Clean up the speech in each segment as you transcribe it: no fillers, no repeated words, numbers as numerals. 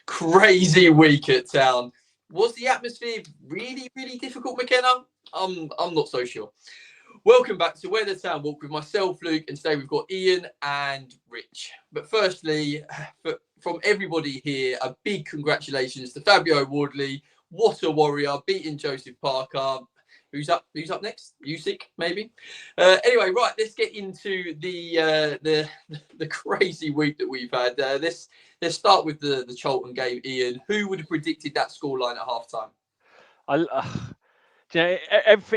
Crazy week at Town. Was the atmosphere really, really difficult, McKenna? I'm not so sure. Welcome back to Where the Town Walk with myself, Luke, and today we've got Ian and Rich. But firstly, from everybody here, a big congratulations to Fabio Wardley. What a warrior, beating Joseph Parker. Who's up next? Usyk, maybe. Anyway, right, let's get into the crazy week that we've had. Let's start with the Charlton game. Ian, who would have predicted that scoreline at halftime?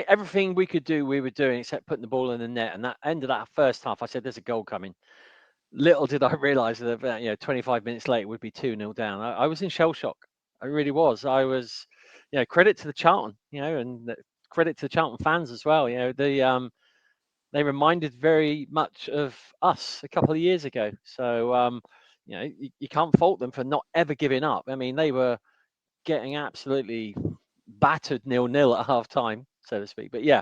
Everything we could do, we were doing, except putting the ball in the net. And that end of that first half, I said, "There's a goal coming." Little did I realise that 25 minutes later would be 2-0 down. I was in shell shock. I really was. I was, credit to the Charlton, and credit to the Charlton fans as well. They reminded very much of us a couple of years ago. So, you can't fault them for not ever giving up. I mean, they were getting absolutely battered 0-0 at half time, so to speak. But yeah,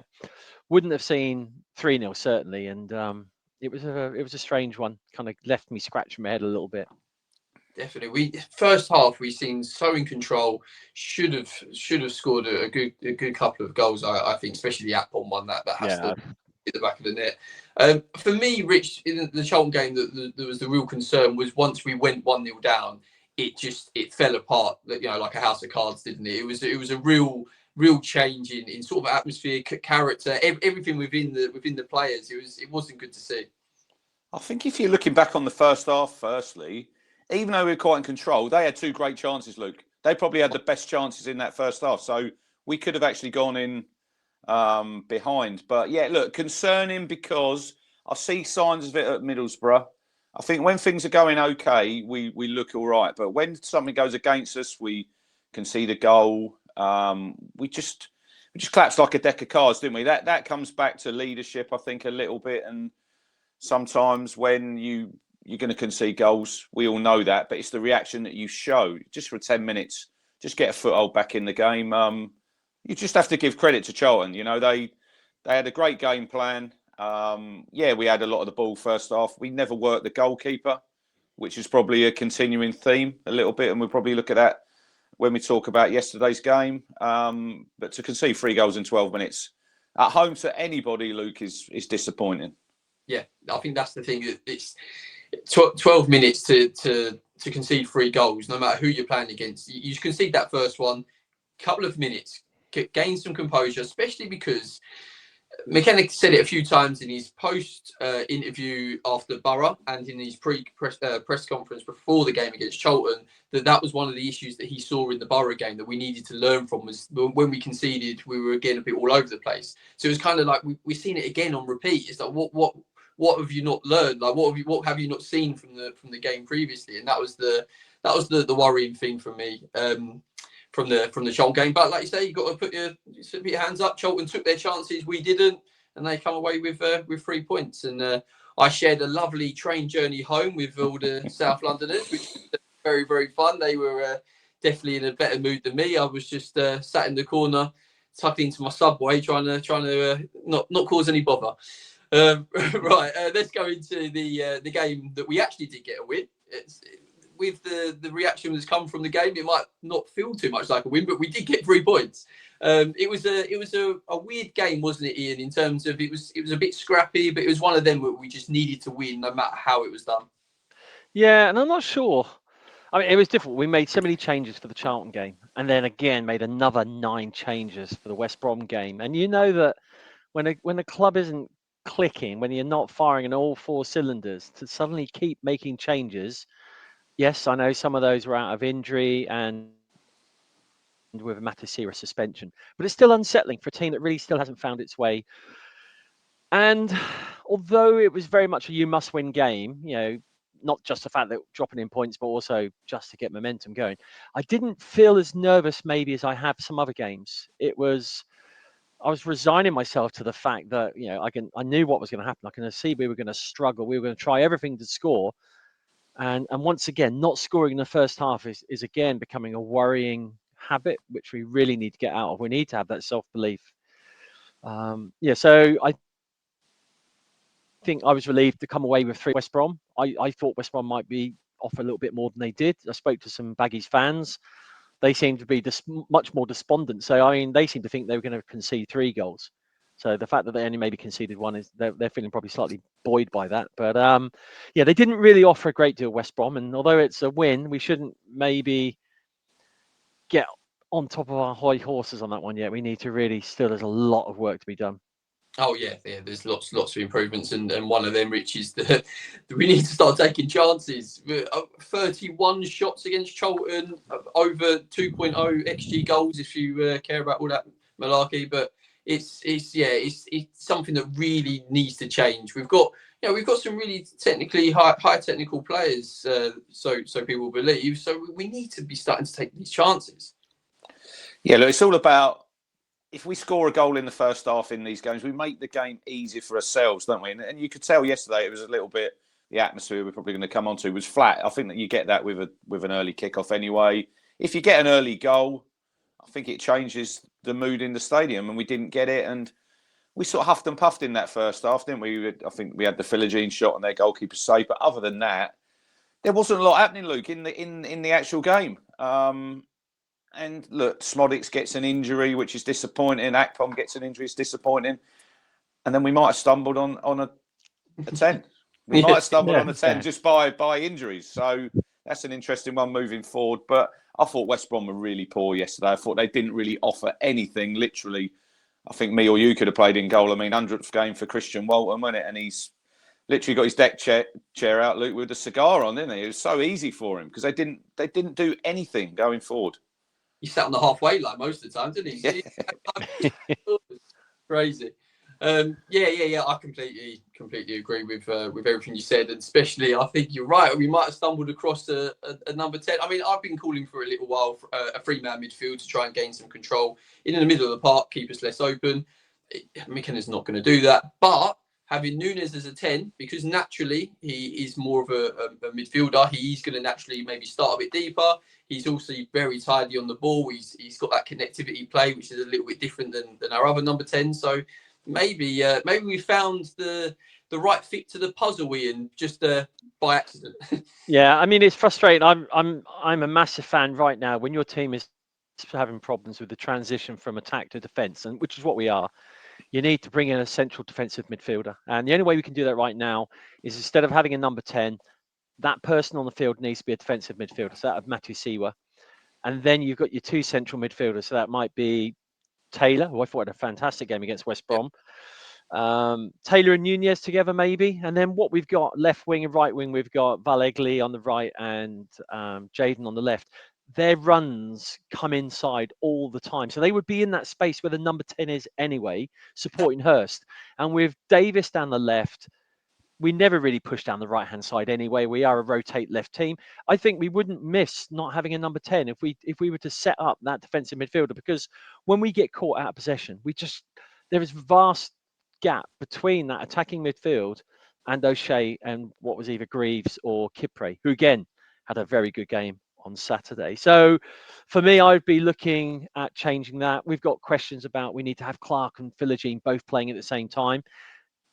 wouldn't have seen 3-0 certainly. And it was a strange one. Kind of left me scratching my head a little bit. Definitely. First half we seemed so in control. Should have scored a good couple of goals. I think, especially the Atpon one that has to hit the back of the net. For me, Rich, in the Charlton game, there was the real concern was once we went 1-0 down, it fell apart. Like a house of cards, didn't it? It was a real change in sort of atmosphere, character, everything within the players. It wasn't good to see. I think if you're looking back on the first half, firstly, even though we were quite in control, they had two great chances, Luke. They probably had the best chances in that first half. So we could have actually gone in behind. But yeah, look, concerning because I see signs of it at Middlesbrough. I think when things are going okay, we look all right. But when something goes against us, we concede a goal. We just collapsed like a deck of cards, didn't we? That comes back to leadership, I think, a little bit. And sometimes when you're going to concede goals, we all know that, but it's the reaction that you show just for 10 minutes, just get a foothold back in the game. You just have to give credit to Charlton. They had a great game plan. We had a lot of the ball first half. We never worked the goalkeeper, which is probably a continuing theme a little bit, and we'll probably look at that when we talk about yesterday's game. But to concede 3 goals in 12 minutes at home to anybody, Luke, is disappointing. Yeah, I think that's the thing. It's 12 minutes to concede 3 goals, no matter who you're playing against. You concede that first one, couple of minutes, gain some composure, especially because McKenna said it a few times in his post interview after Borough and in his press conference before the game against Charlton, that was one of the issues that he saw in the Borough game that we needed to learn from, was when we conceded, we were again a bit all over the place. So it was kind of like we've seen it again on repeat. It's like what have you not learned? Like what have you not seen from the game previously? And that was the worrying thing for me from the Charlton game. But like you say, you got to put your hands up. Charlton took their chances, we didn't, and they come away with 3 points. And I shared a lovely train journey home with all the South Londoners, which was very, very fun. They were definitely in a better mood than me. I was just sat in the corner, tucked into my subway, trying to not cause any bother. Right, let's go into the game that we actually did get a win. With the reaction that's come from the game, it might not feel too much like a win, but we did get 3 points. It was a weird game, wasn't it, Ian? In terms of it was a bit scrappy, but it was one of them where we just needed to win, no matter how it was done. Yeah, and I'm not sure. I mean, it was difficult. We made so many changes for the Charlton game, and then again made another 9 changes for the West Brom game. And you know that when a club isn't clicking, when you're not firing on all 4 cylinders, to suddenly keep making changes. Yes, I know some of those were out of injury and with a Matissira suspension, but it's still unsettling for a team that really still hasn't found its way. And although it was very much a you must win game, not just the fact that dropping in points, but also just to get momentum going, I didn't feel as nervous maybe as I have some other games. I was resigning myself to the fact that, I knew what was going to happen. I can see we were going to struggle. We were going to try everything to score. And once again, not scoring in the first half is again becoming a worrying habit, which we really need to get out of. We need to have that self-belief. So I think I was relieved to come away with 3 West Brom. I thought West Brom might be offer a little bit more than they did. I spoke to some Baggies fans. They seem to be much more despondent. So, I mean, they seem to think they were going to concede 3 goals. So the fact that they only maybe conceded 1 is they're feeling probably slightly buoyed by that. But yeah, they didn't really offer a great deal, West Brom. And although it's a win, we shouldn't maybe get on top of our high horses on that one yet. We need to really there's a lot of work to be done. Oh yeah, there's lots of improvements, and one of them, Rich, is that we need to start taking chances. 31 shots against Charlton, over 2.0 xG goals, if you care about all that malarkey. But it's something that really needs to change. We've got some really technically high technical players, so people believe. So we need to be starting to take these chances. Yeah, look, it's all about, if we score a goal in the first half in these games, we make the game easier for ourselves, don't we? And you could tell yesterday it was a little bit, the atmosphere we're probably going to come on to was flat. I think that you get that with an early kickoff anyway. If you get an early goal, I think it changes the mood in the stadium, and we didn't get it. And we sort of huffed and puffed in that first half, didn't we? I think we had the Philogene shot and their goalkeeper's save. But other than that, there wasn't a lot happening, Luke, in the actual game. And look, Smodics gets an injury, which is disappointing. Akpom gets an injury, it's disappointing. And then we might have stumbled on a 10. We might have stumbled on a 10 just by injuries. So that's an interesting one moving forward. But I thought West Brom were really poor yesterday. I thought they didn't really offer anything. Literally, I think me or you could have played in goal. I mean, 100th game for Christian Walton, wasn't it? And he's literally got his deck chair out, Luke, with a cigar on, didn't he? It was so easy for him because they didn't do anything going forward. He sat on the halfway line most of the time, didn't he? Yeah. Crazy. Yeah. I completely agree with everything you said, and especially I think you're right. We might have stumbled across a number 10. I mean, I've been calling for a little while for a 3-man midfield to try and gain some control in the middle of the park, keep us less open. McKenna's not going to do that, but having Nunes as a 10, because naturally he is more of a midfielder, he's going to naturally maybe start a bit deeper. He's also very tidy on the ball. He's got that connectivity play, which is a little bit different than our other number 10. So maybe we found the right fit to the puzzle, Ian, just by accident. Yeah, I mean, it's frustrating. I'm a massive fan right now when your team is having problems with the transition from attack to defence, and which is what we are. You need to bring in a central defensive midfielder. And the only way we can do that right now is instead of having a number 10, that person on the field needs to be a defensive midfielder. So that of Matu Siwa. And then you've got your 2 central midfielders. So that might be Taylor, who I thought had a fantastic game against West Brom. Taylor and Nunez together, maybe. And then what we've got, left wing and right wing, we've got Valegli on the right and Jaden on the left. Their runs come inside all the time. So they would be in that space where the number 10 is anyway, supporting Hurst. And with Davis down the left, we never really push down the right-hand side anyway. We are a rotate left team. I think we wouldn't miss not having a number 10 if we were to set up that defensive midfielder, because when we get caught out of possession, there is vast gap between that attacking midfield and O'Shea and what was either Greaves or Kipre, who again had a very good game on Saturday. So for me, I'd be looking at changing that. We've got questions about, we need to have Clark and Philogene both playing at the same time.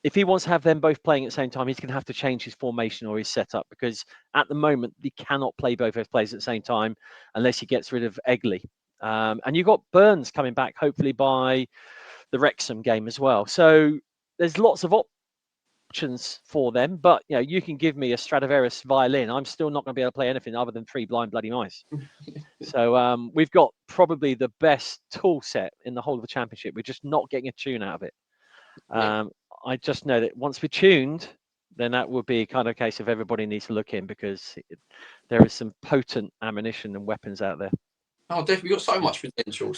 If he wants to have them both playing at the same time, he's going to have to change his formation or his setup, because at the moment he cannot play both those players at the same time unless he gets rid of Egley. And you've got Burns coming back, hopefully by the Wrexham game as well. So there's lots of options for them, but you can give me a Stradivarius violin, I'm still not going to be able to play anything other than Three Blind Bloody Mice. So we've got probably the best tool set in the whole of the Championship. We're just not getting a tune out of it. I just know that once we're tuned, then that would be kind of a case of everybody needs to look in, because there is some potent ammunition and weapons out there. Oh, definitely. We've got so much potential.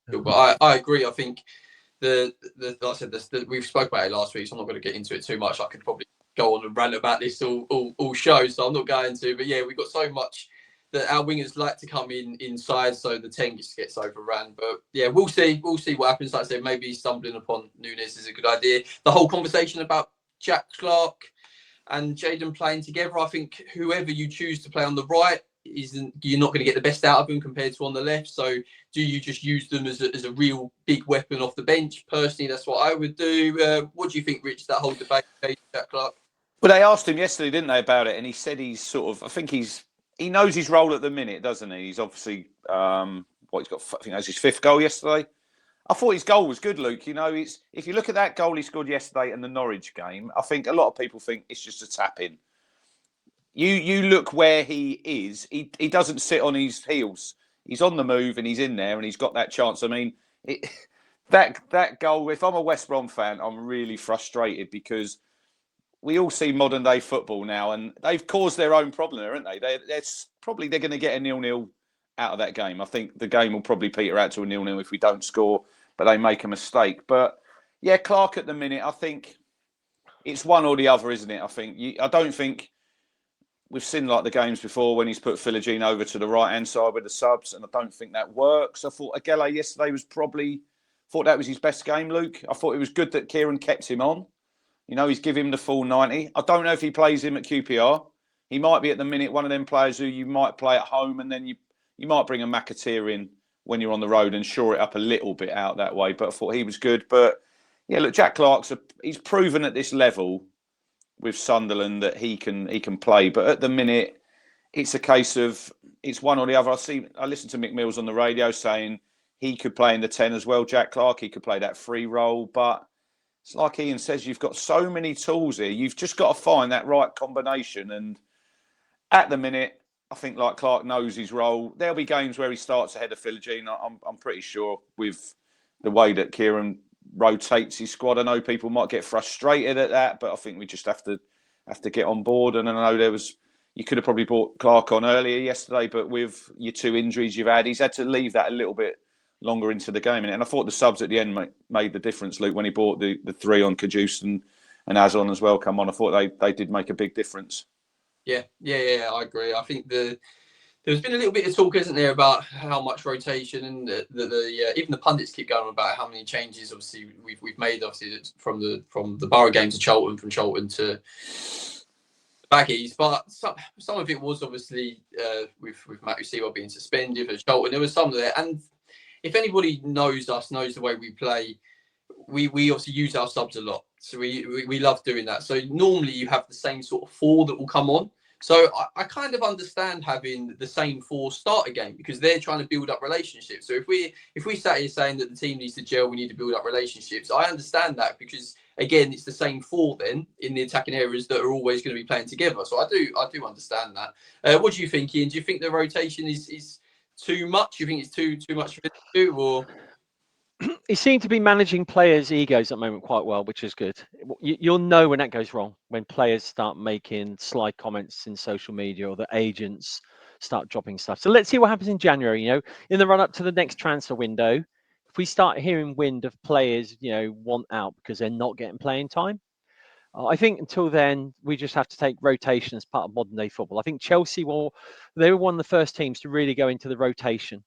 But I agree. I think like I said, we've spoke about it last week, so I'm not going to get into it too much. I could probably go on and rant about this all show, so I'm not going to. But yeah, we've got so much that our wingers like to come inside, so the 10 just gets overrun. But yeah, we'll see what happens. Like I said, maybe stumbling upon Nunes is a good idea. The whole conversation about Jack Clark and Jaden playing together, I think whoever you choose to play on the right, you're not going to get the best out of them compared to on the left. So do you just use them as a real big weapon off the bench? Personally, that's what I would do. What do you think, Rich, that whole debate, Jack Clark? Well, they asked him yesterday, didn't they, about it? And he said he's sort of, I think he knows his role at the minute, doesn't he? He's obviously, he's got, I think that's his 5th goal yesterday. I thought his goal was good, Luke. You know, if you look at that goal he scored yesterday in the Norwich game, I think a lot of people think it's just a tap-in. You look where he is. He doesn't sit on his heels. He's on the move and he's in there and he's got that chance. I mean, that goal, if I'm a West Brom fan, I'm really frustrated because we all see modern day football now, and they've caused their own problem there, haven't they? They're going to get a 0-0 out of that game. I think the game will probably peter out to a 0-0 if we don't score, but they make a mistake. But yeah, Clark at the minute, I think it's one or the other, isn't it? I don't think we've seen like the games before when he's put Philogene over to the right hand side with the subs, and I don't think that works. I thought Agele yesterday thought that was his best game, Luke. I thought it was good that Kieran kept him on. You know, he's given him the full 90. I don't know if he plays him at QPR. He might be at the minute one of them players who you might play at home, and then you might bring a McAteer in when you're on the road and shore it up a little bit out that way. But I thought he was good. But yeah, look, Jack Clark's he's proven at this level with Sunderland that he can play. But at the minute, it's a case of it's one or the other. I listened to Mick Mills on the radio saying he could play in the 10 as well, Jack Clark. He could play that free role, but it's like Ian says, you've got so many tools here. You've just got to find that right combination. And at the minute, I think like Clark knows his role. There'll be games where he starts ahead of Philogene. I'm pretty sure with the way that Kieran rotates his squad. I know people might get frustrated at that, but I think we just have to get on board. And I know you could have probably brought Clark on earlier yesterday, but with your 2 injuries you've had, he's had to leave that a little bit longer into the game. And I thought the subs at the end made the difference, Luke, when he brought the 3 on Kajus and Azon as well come on. I thought they did make a big difference. Yeah, I agree. I think there's been a little bit of talk, isn't there, about how much rotation, and even the pundits keep going about how many changes. Obviously, we've made from the Borough game to Charlton, from Charlton to Baggies, but some of it was obviously with Matthew Sewell being suspended for Charlton. There was some there, and if anybody knows us, knows the way we play, we obviously use our subs a lot. So we love doing that. So normally you have the same sort of 4 that will come on. So I kind of understand having the same 4 start a game because they're trying to build up relationships. So if we sat here saying that the team needs to gel, we need to build up relationships, I understand that because again, it's the same 4 then in the attacking areas that are always going to be playing together. So I do understand that. What do you think, Ian? Do you think the rotation is too much? Do you think it's too much for him to do, or? He seemed to be managing players' egos at the moment quite well, which is good. You'll know when that goes wrong, when players start making sly comments in social media or the agents start dropping stuff. So let's see what happens in January. You know, in the run up to the next transfer window, if we start hearing wind of players, want out because they're not getting playing time, I think until then, we just have to take rotation as part of modern day football. I think Chelsea they were one of the first teams to really go into the rotation.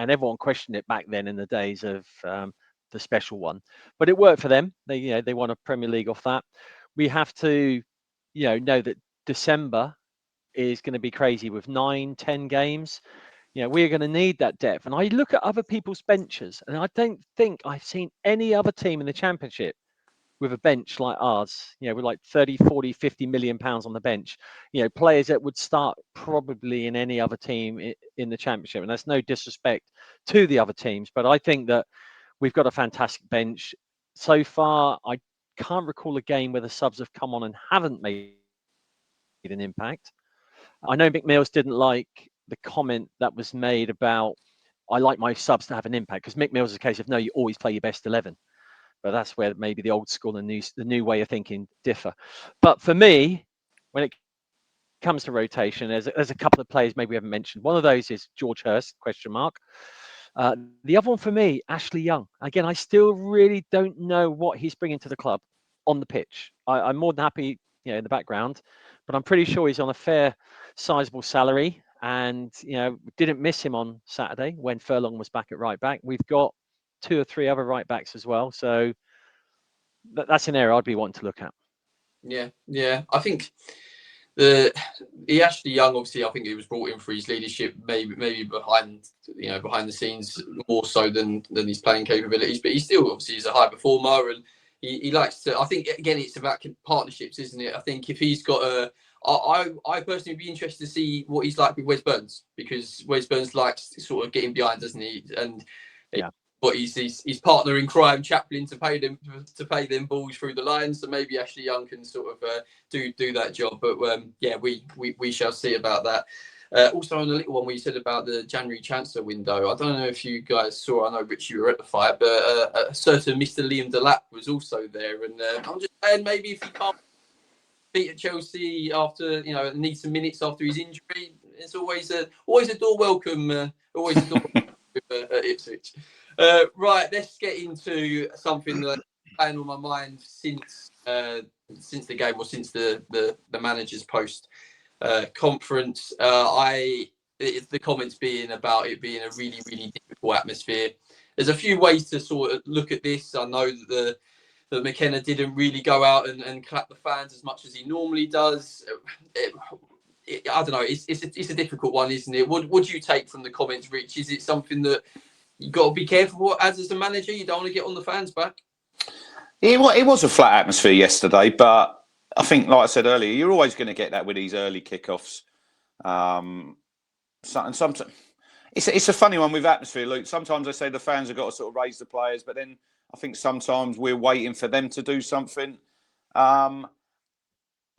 And everyone questioned it back then in the days of the special one, but it worked for them. They won a Premier League off that. We have to, know that December is going to be crazy with 9-10 games. We're going to need that depth. And I look at other people's benches, and I don't think I've seen any other team in the Championship with a bench like ours, with like 30, 40, 50 million pounds on the bench, players that would start probably in any other team in the Championship. And that's no disrespect to the other teams, but I think that we've got a fantastic bench. So far, I can't recall a game where the subs have come on and haven't made an impact. I know Mick Mills didn't like the comment that was made about, I like my subs to have an impact, because Mick Mills is a case of, no, you always play your best 11. But that's where maybe the old school and the new way of thinking differ. But for me, when it comes to rotation, there's a couple of players maybe we haven't mentioned. One of those is George Hurst, ? The other one for me, Ashley Young. Again, I still really don't know what he's bringing to the club on the pitch. I'm more than happy, in the background, but I'm pretty sure he's on a fair, sizable salary. And, didn't miss him on Saturday when Furlong was back at right back. We've got 2 or 3 other right backs as well. So that's an area I'd be wanting to look at. Yeah. I think the Ashley Young, obviously, I think he was brought in for his leadership, maybe behind the scenes more so than his playing capabilities. But he still obviously is a high performer, and he likes to. I think again, it's about partnerships, isn't it? I think if he's got a, I personally would be interested to see what he's like with Wes Burns, because Wes Burns likes sort of getting behind, doesn't he? And but he's his partner in crime, Chaplin, to pay them balls through the line. So maybe Ashley Young can sort of do that job. But we shall see about that. Also, on the little one we said about the January transfer window, I don't know if you guys saw. I know Rich, you were at the fight, but a certain Mr. Liam Delap was also there, and I'm just saying maybe if he can't beat at Chelsea after need some minutes after his injury, it's always a door welcome. Always a door welcome at Ipswich. Right, let's get into something that's been on my mind since the game, or since the manager's post conference. The comments being about it being a really, really difficult atmosphere. There's a few ways to sort of look at this. I know that McKenna didn't really go out and clap the fans as much as he normally does. I don't know. It's a difficult one, isn't it? What do you take from the comments, Rich? Is it something that you got to be careful as a manager? You don't want to get on the fans' back. It was a flat atmosphere yesterday, but I think, like I said earlier, you're always going to get that with these early kickoffs. And sometimes it's a funny one with atmosphere, Luke. Sometimes they say the fans have got to sort of raise the players, but then I think sometimes we're waiting for them to do something. I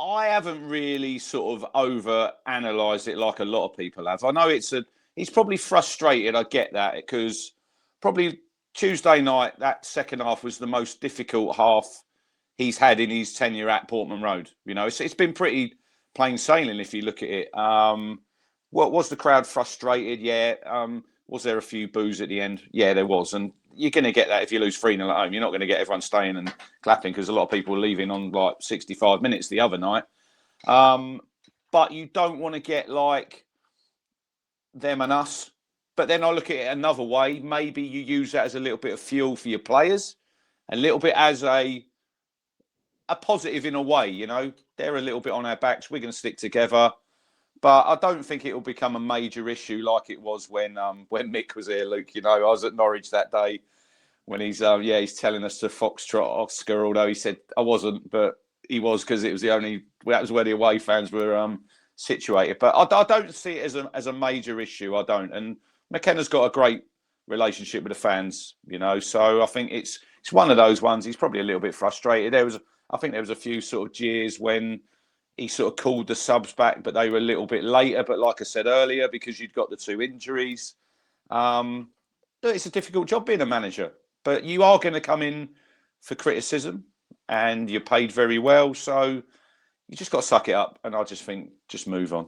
haven't really sort of over-analysed it like a lot of people have. I know he's probably frustrated, I get that, because probably Tuesday night, that second half was the most difficult half he's had in his tenure at Portman Road. It's been pretty plain sailing if you look at it. Was the crowd frustrated? Yeah. Was there a few boos at the end? Yeah, there was. And you're going to get that if you lose 3-0 at home. You're not going to get everyone staying and clapping, because a lot of people were leaving on like 65 minutes the other night. But you don't want to get like them and us. But then I look at it another way. Maybe you use that as a little bit of fuel for your players, a little bit as a positive in a way. They're a little bit on our backs. We're going to stick together. But I don't think it will become a major issue like it was when Mick was here, Luke. I was at Norwich that day when he's telling us to foxtrot Oscar, although he said I wasn't, but he was, because it was that was where the away fans were situated. But I don't see it as a major issue. I don't. And McKenna's got a great relationship with the fans, So I think it's one of those ones. He's probably a little bit frustrated. I think there was a few sort of jeers when he sort of called the subs back, but they were a little bit later. But like I said earlier, because you'd got the 2 injuries, it's a difficult job being a manager. But you are going to come in for criticism, and you're paid very well. So you just got to suck it up. And I just think, just move on.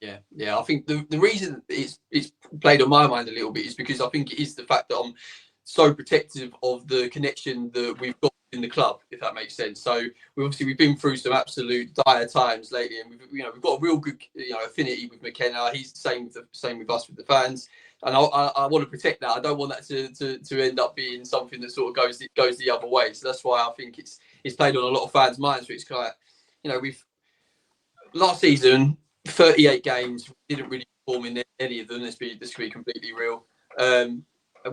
Yeah. I think the reason it's played on my mind a little bit is because I think it is the fact that I'm so protective of the connection that we've got in the club, if that makes sense. So we've been through some absolute dire times lately, and we've got a real good affinity with McKenna. He's the same with us, with the fans, and I want to protect that. I don't want that to end up being something that sort of goes the other way. So that's why I think it's played on a lot of fans' minds. So it's like, we've last season 38 games, we didn't really perform in any of them. Let's be completely real. And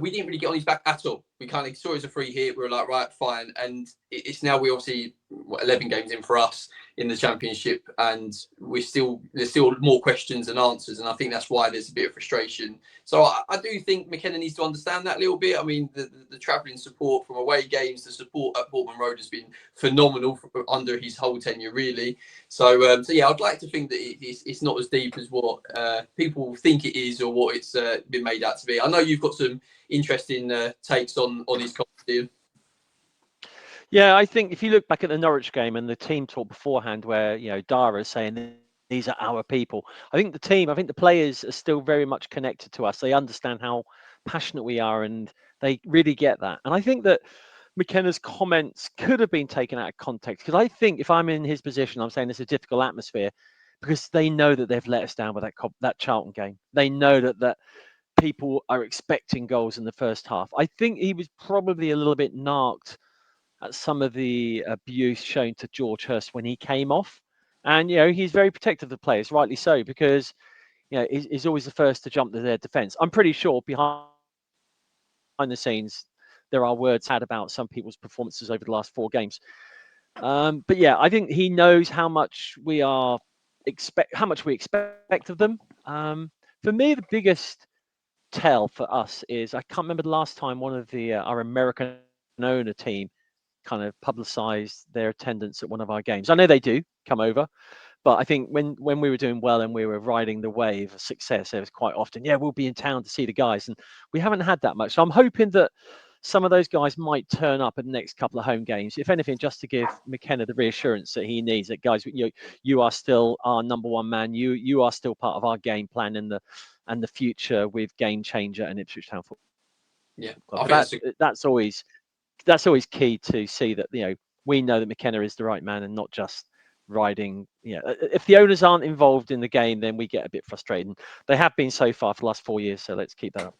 we didn't really get on his back at all. We kind of saw it as a free hit. We were like, right, fine. And it's now we obviously 11 games in for us in the Championship, and there's still more questions than answers. And I think that's why there's a bit of frustration. So I do think McKenna needs to understand that a little bit. I mean, the travelling support from away games, the support at Portman Road has been phenomenal under his whole tenure, really. So yeah, I'd like to think that it's not as deep as what people think it is, or what it's been made out to be. I know you've got some interesting takes on his comments. Yeah, I think if you look back at the Norwich game and the team talk beforehand, where Dara is saying these are our people, I think the players are still very much connected to us. They understand how passionate we are, and they really get that. And I think that McKenna's comments could have been taken out of context, because I think if I'm in his position, I'm saying it's a difficult atmosphere because they know that they've let us down with that Charlton game. They know that people are expecting goals in the first half. I think he was probably a little bit narked at some of the abuse shown to George Hurst when he came off. And, he's very protective of the players, rightly so, because, he's always the first to jump to their defence. I'm pretty sure behind the scenes, there are words had about some people's performances over the last 4 games. But yeah, I think he knows how much we expect of them. For me, the biggest tell for us is, I can't remember the last time one of our American owner team kind of publicized their attendance at one of our games. I know they do come over, but I think when we were doing well and we were riding the wave of success, there was quite often, yeah, we'll be in town to see the guys, and we haven't had that much. So I'm hoping that some of those guys might turn up at the next couple of home games, if anything, just to give McKenna the reassurance that he needs, that guys, you are still our number one man. You are still part of our game plan and the future with Game Changer and Ipswich Town Football. Yeah, that's always key to see that, we know that McKenna is the right man and not just riding. If the owners aren't involved in the game, then we get a bit frustrated. And they have been so far for the last 4 years, so let's keep that up.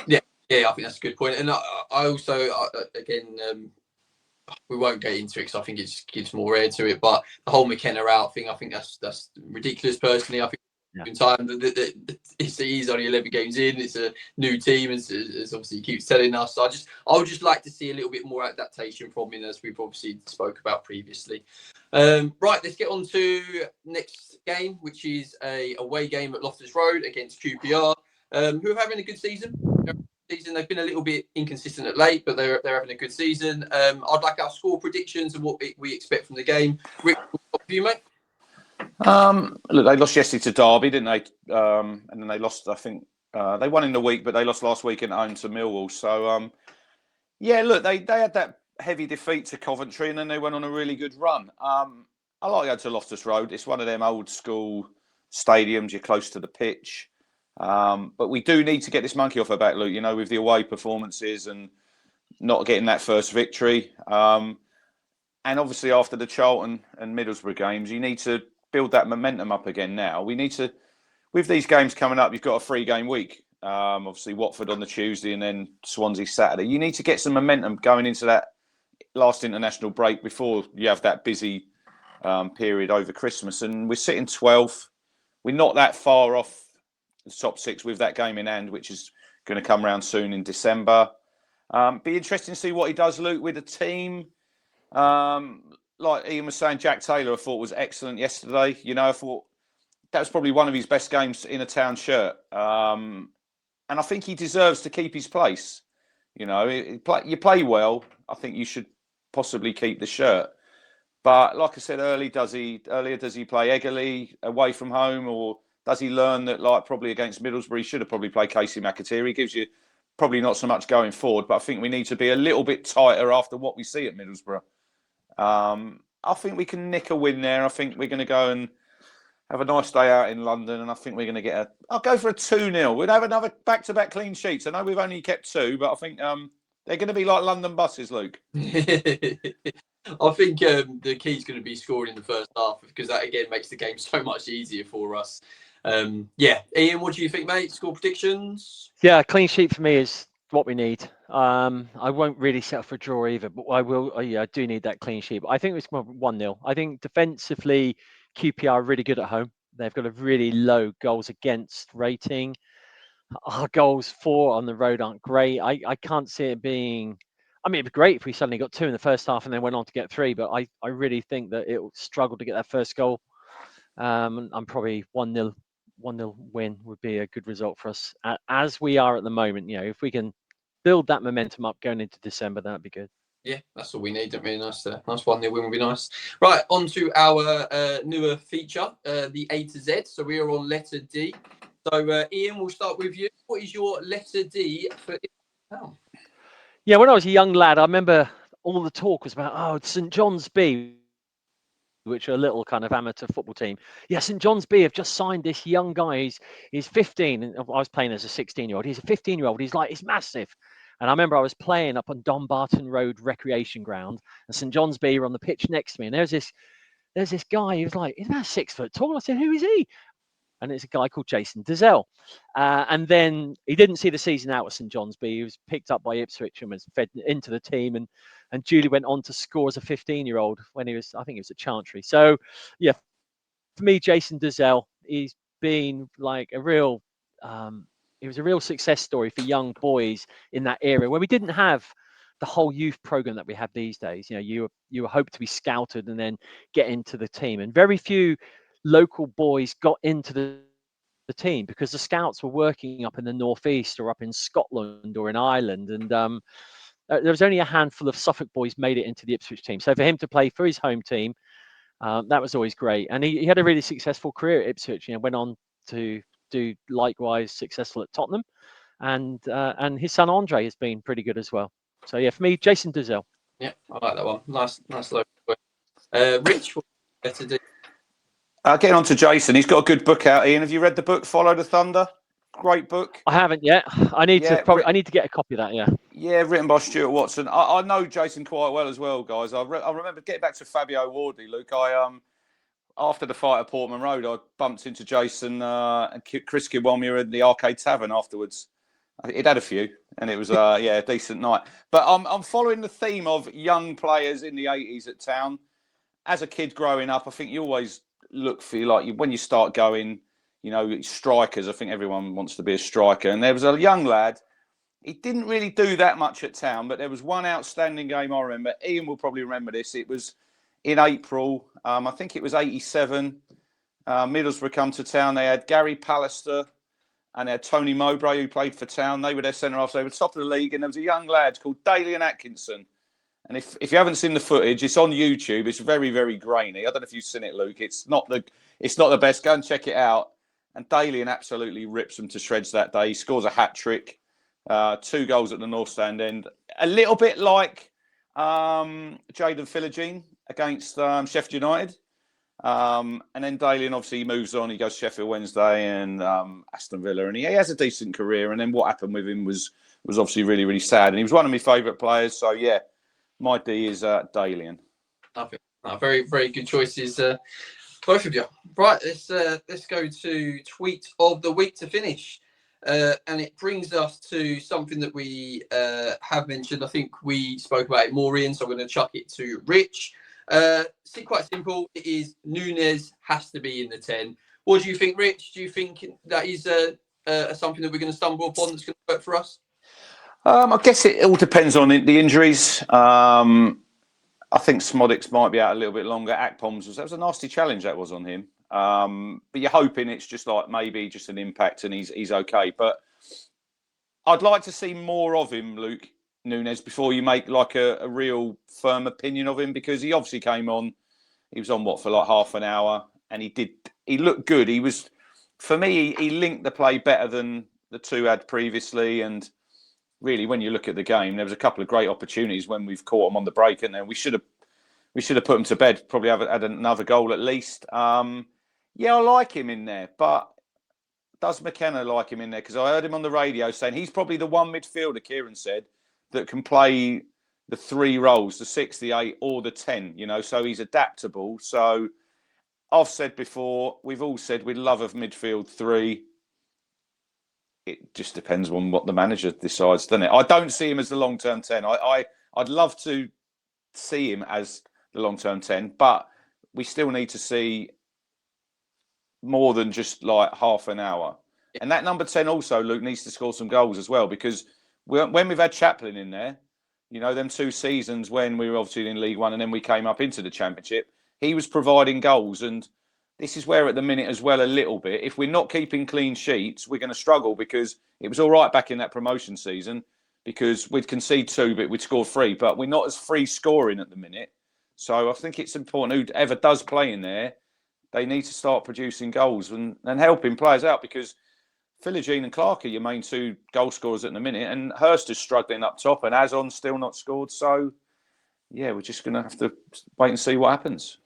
Yeah, I think that's a good point. And I also, again, we won't get into it because I think it just gives more air to it. But the whole McKenna out thing, I think that's ridiculous. Personally, I think in time he's only 11 games in. It's a new team, as obviously he keeps telling us. So I would just like to see a little bit more adaptation from him, as we've obviously spoke about previously. Right, let's get on to next game, which is a away game at Loftus Road against QPR, who are having a good season. They've been a little bit inconsistent at late, but they're having a good season. I'd like our score predictions and what we expect from the game. Rick, what for you, mate? Look, they lost yesterday to Derby, didn't they? And then they lost, I think, they won in the week, but they lost last week at home to Millwall. So, look, they had that heavy defeat to Coventry, and then they went on a really good run. I like going to Loftus Road. It's one of them old school stadiums. You're close to the pitch. But we do need to get this monkey off our back, Luke, with the away performances and not getting that first victory. And obviously after the Charlton and Middlesbrough games, you need to build that momentum up again now. We need to, with these games coming up, you've got a 3-game week. Obviously Watford on the Tuesday and then Swansea Saturday. You need to get some momentum going into that last international break before you have that busy period over Christmas. And we're sitting 12th. We're not that far off the top 6 with that game in hand, which is going to come around soon in December. Be interesting to see what he does, Luke, with the team. Like Ian was saying, Jack Taylor, I thought was excellent yesterday. I thought that was probably one of his best games in a Town shirt. And I think he deserves to keep his place. You play well. I think you should possibly keep the shirt. But like I said earlier, does he play Eggerly away from home, or does he learn that, like probably against Middlesbrough, he should have probably played Casey McAteer? He gives you probably not so much going forward, but I think we need to be a little bit tighter after what we see at Middlesbrough. I think we can nick a win there. I think we're going to go and have a nice day out in London, and I think we're going to get I'll go for a 2-0. We'd have another back-to-back clean sheets. I know we've only kept 2, but I think they're going to be like London buses, Luke. I think the key is going to be scoring in the first half, because that, again, makes the game so much easier for us. Ian, what do you think, mate? Score predictions? Yeah, clean sheet for me is what we need. I won't really settle for a draw either, but I will. I do need that clean sheet. But I think it's more 1-0. I think defensively, QPR are really good at home. They've got a really low goals against rating. Our goals for on the road aren't great. I can't see it being. I mean, it'd be great if we suddenly got 2 in the first half and then went on to get 3. But I really think that it will struggle to get that first goal. I'm probably 1-0 win would be a good result for us as we are at the moment. If we can build that momentum up going into December, that'd be good. Yeah, that's all we need. Don't really nice 1-0 win would be nice. Right, on to our newer feature, the A to Z. So we are on letter D. So Ian, we'll start with you. What is your letter D for Town? Yeah, when I was a young lad, I remember all the talk was about St John's B, which are a little kind of amateur football team. Yeah, St John's B have just signed this young guy. He's 15, and I was playing as a 16-year-old. He's a 15-year-old. He's massive. And I remember I was playing up on Dumbarton Road Recreation Ground, and St John's B were on the pitch next to me. And there's this guy who was like, he's about 6 foot tall. I said, who is he? And it's a guy called Jason Dizelle. And then he didn't see the season out with St John's B. He was picked up by Ipswich and was fed into the team. And Julie went on to score as a 15-year-old when I think he was at Chantry. So, yeah, for me, Jason Dizelle, he's been like a real, he was a real success story for young boys in that era where we didn't have the whole youth program that we have these days. You were hoped to be scouted and then get into the team, and very few local boys got into the team because the scouts were working up in the northeast or up in Scotland or in Ireland, and there was only a handful of Suffolk boys made it into the Ipswich team. So for him to play for his home team, that was always great. And he had a really successful career at Ipswich. Went on to do likewise successful at Tottenham, and his son Andre has been pretty good as well. So yeah, for me, Jason Duzell. Yeah, I like that one. Nice logo. Rich, what better do? Getting on to Jason, he's got a good book out. Ian, have you read the book Follow the Thunder? Great book. I haven't yet. I need to get a copy of that. Yeah. Yeah, written by Stuart Watson. I know Jason quite well as well, guys. I remember getting back to Fabio Wardley, Luke. After the fight at Portman Road, I bumped into Jason and Chris Kiwami in the Arcade Tavern afterwards. He'd had a few, and it was a decent night. But I'm following the theme of young players in the 80s at Town. As a kid growing up, I think you always look for when you start going, strikers. I think everyone wants to be a striker, and there was a young lad. He didn't really do that much at Town, but there was one outstanding game I remember. Ian will probably remember this. It was in April. I think it was 87. Middlesbrough come to Town. They had Gary Pallister and they had Tony Mowbray, who played for Town. They were their centre-halves. They were top of the league, and there was a young lad called Dalian Atkinson. And if you haven't seen the footage, it's on YouTube. It's very, very grainy. I don't know if you've seen it, Luke. It's not the best. Go and check it out. And Dalian absolutely rips them to shreds that day. He scores a hat-trick. 2 goals at the North Stand end. A little bit like Jayden Philogene against Sheffield United. And then Dalian obviously moves on. He goes to Sheffield Wednesday and Aston Villa. And he has a decent career. And then what happened with him was obviously really, really sad. And he was one of my favourite players. So, yeah, my D is Dalian. I think very, very good choices, both of you. Right, let's go to tweet of the week to finish. And it brings us to something that we have mentioned. I think we spoke about it more, Ian, so I'm going to chuck it to Rich. Quite simple. It is Núñez has to be in the 10. What do you think, Rich? Do you think that is something that we're going to stumble upon that's going to work for us? I guess it all depends on the injuries. I think Smodix might be out a little bit longer. Akpom's that was a nasty challenge that was on him. But you're hoping it's just like maybe just an impact and he's okay. But I'd like to see more of him, Luke Núñez, before you make like a real firm opinion of him, because he obviously came on. He was on for like half an hour, and he looked good. He was, for me, he linked the play better than the two had previously. And really, when you look at the game, there was a couple of great opportunities when we've caught him on the break, and then we should have put him to bed. Probably have had another goal at least. Yeah, I like him in there, but does McKenna like him in there? Because I heard him on the radio saying he's probably the one midfielder, Kieran said, that can play the 3 roles, the 6, the 8, or the 10, so he's adaptable. So I've said before, we've all said we'd love a midfield 3. It just depends on what the manager decides, doesn't it? I don't see him as the long-term 10. I'd love to see him as the long-term 10, but we still need to see more than just like half an hour. And that number 10 also, Luke, needs to score some goals as well, because when we've had Chaplin in there, them 2 seasons when we were obviously in League One and then we came up into the Championship, he was providing goals. And this is where at the minute as well, a little bit, if we're not keeping clean sheets, we're going to struggle, because it was all right back in that promotion season because we'd concede 2, but we'd score 3. But we're not as free scoring at the minute. So I think it's important, whoever does play in there, they need to start producing goals and helping players out, because Philogene and Clark are your main 2 goal scorers at the minute, and Hurst is struggling up top, and Azon still not scored. So, yeah, we're just going to have to wait and see what happens.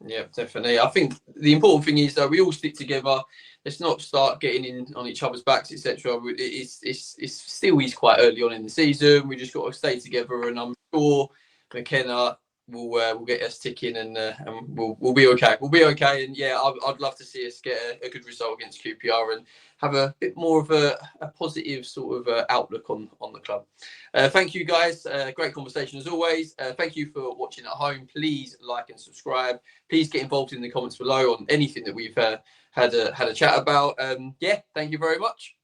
Yeah, definitely. I think the important thing is that we all stick together. Let's not start getting in on each other's backs, etc. It's still quite early on in the season. We just got to stay together, and I'm sure McKenna will get us ticking, and we'll be okay. We'll be okay, and yeah, I'd love to see us get a good result against QPR and have a bit more of a positive sort of outlook on the club. Thank you, guys. Great conversation as always. Thank you for watching at home. Please like and subscribe. Please get involved in the comments below on anything that we've had a chat about. Thank you very much.